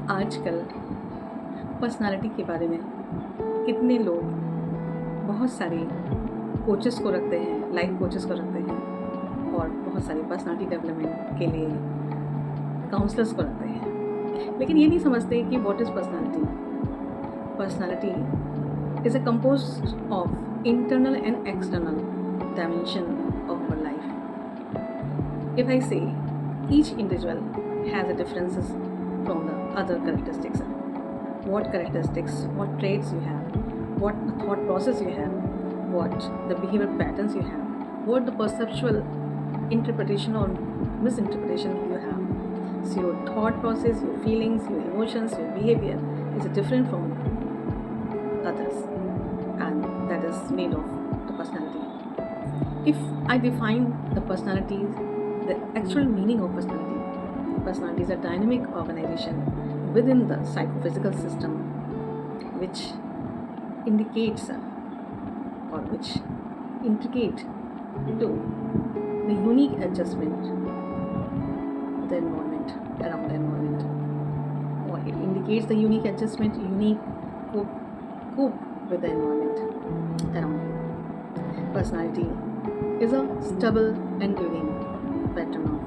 आजकल पर्सनालिटी के बारे में कितने लोग बहुत सारे कोचेस को रखते हैं, लाइफ कोचेस को रखते हैं और बहुत सारे पर्सनालिटी डेवलपमेंट के लिए काउंसलर्स को रखते हैं, लेकिन ये नहीं समझते कि what is personality. Personality is a compose of internal and external dimension of our life. If I say each individual has a differences from the other characteristics. What characteristics, what traits you have, what the thought process you have, what the behavior patterns you have, what the perceptual interpretation or misinterpretation you have. So your thought process, your feelings, your emotions, your behavior is different from others, and that is made of the personality. If I define the personality, the actual meaning of personality is a dynamic organization within the psychophysical system which indicates or which integrate to the unique adjustment of the environment around the environment, or it indicates the unique adjustment, unique cope with the environment around you. Personality is a stable enduring pattern of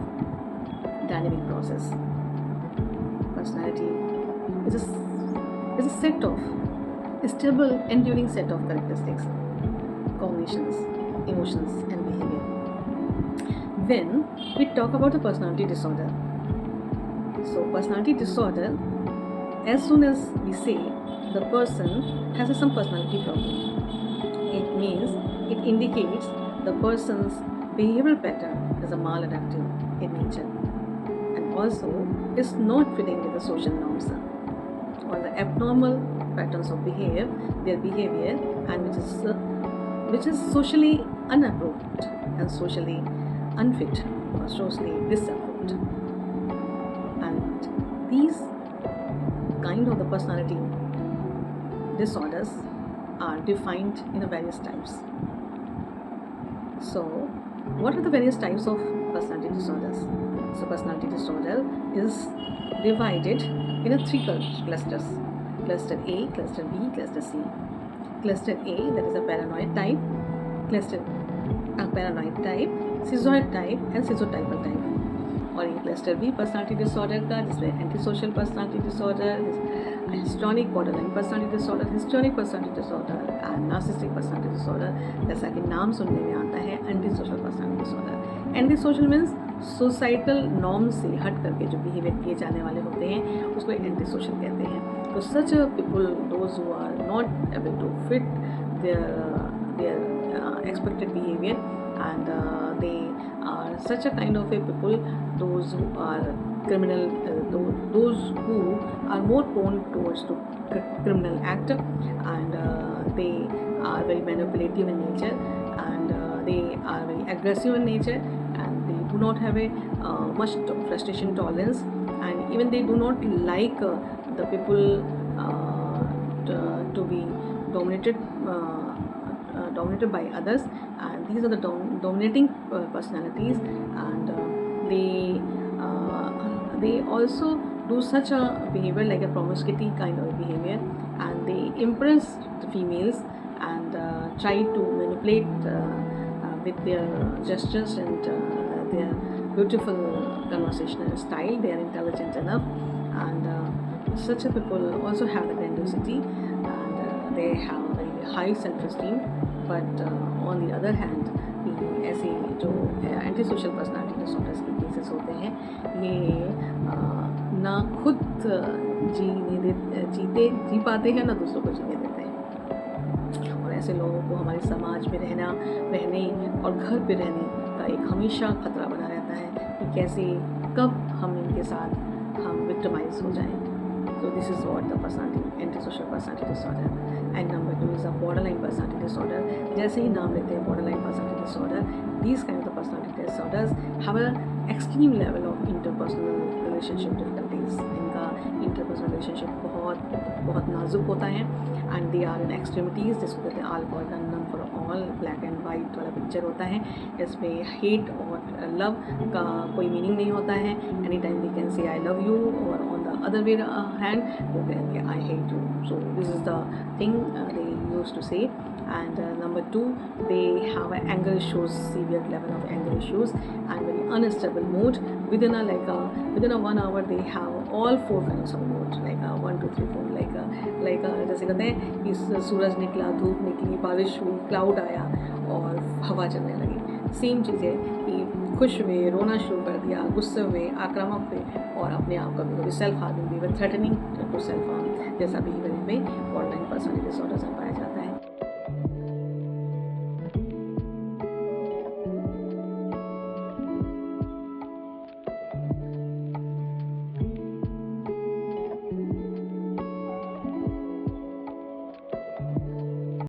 dynamic process. Personality is a set of a stable, enduring set of characteristics, cognitions, emotions, and behavior. When we talk about the personality disorder, so personality disorder, as soon as we say the person has some personality problem, it means it indicates the person's behavioral pattern is a maladaptive in nature, also is not fitting with the social norms or the abnormal patterns of their behavior, and which is socially unapproved and socially unfit or socially disapproved. And these kind of the personality disorders are defined in various types. So what are the various types of personality disorders? So personality disorder is divided in 3 clusters: cluster A, cluster B, cluster C. Cluster A, that is a paranoid type, paranoid type, schizoid type and schizotypal type. और ये cluster B personality disorder का, जिसमें antisocial personality disorder, histrionic borderline personality disorder, histrionic personality disorder and narcissistic personality disorder, जैसा कि नाम सुनने में आता है antisocial personality disorder. Antisocial means societal norm से हट करके जो बिहेवियर किए जाने वाले होते हैं उसको एंटी सोशल कहते हैं. तो such people those who are not able to fit their expected behaviour, and they are such a kind of a people those who are criminal, those who are more prone towards to criminal act, and they are very manipulative in nature, and they are very aggressive in nature, and they do not have a much frustration tolerance, and even they do not like the people to be dominated by others, and these are the dominating personalities, and they also do such a behavior like a promiscuity kind of behavior, and they impress the females and try to manipulate with their gestures and their beautiful conversational style. They are intelligent enough, and such a people also have the grandiosity, and they have very high self-esteem, but on the other hand ऐसे जो anti social personality disorders के cases होते हैं, ये ना खुद जी पाते हैं, ना दूसरों को जीने देते हैं, और ऐसे लोगों को हमारे समाज में रहने और घर पे रहने का एक हमेशा खतरा बना रहता है कि कैसे कब हम इनके साथ हम विक्टिमाइज हो जाएं. So this is what the personality, antisocial personality disorder. And number 2 is a borderline personality disorder. जैसे ही नाम लेते हैं borderline personality disorder, these kind of personality disorders have a extreme level of interpersonal relationship difficulties. इनका interpersonal relationship बहुत नाजुक होता है, and they are in extremities, जिसको कहते हैं alcohol, none for all all black and white वाला picture होता है। इसमें हेट और लव का कोई मीनिंग नहीं होता है। Any time they can say I love you, और on the other way hand वो कहेंगे I hate you. So this is the thing they use to say. And number two, they have an anger issues, severe level of anger issues, and very unstable mood. Within a 1 hour, they have all 4 kinds of mood, like 1, 2, 3, 4, जैसे कहते हैं कि सूरज निकला, धूप निकली, बारिश हुई, cloud आया और हवा चलने लगी। सेम चीज़ है कि खुश हुए, रोना शुरू कर दिया, गुस्से हुए, आक्रामक हुए, और अपने आप कभी कभी सेल्फ हार्मिंग भी, थ्रेटनिंग टू सेल्फ हार्म जैसा बिहेवियर में बॉर्डरलाइन पर्सनैलिटी डिसऑर्डर्स में पाया जाता है।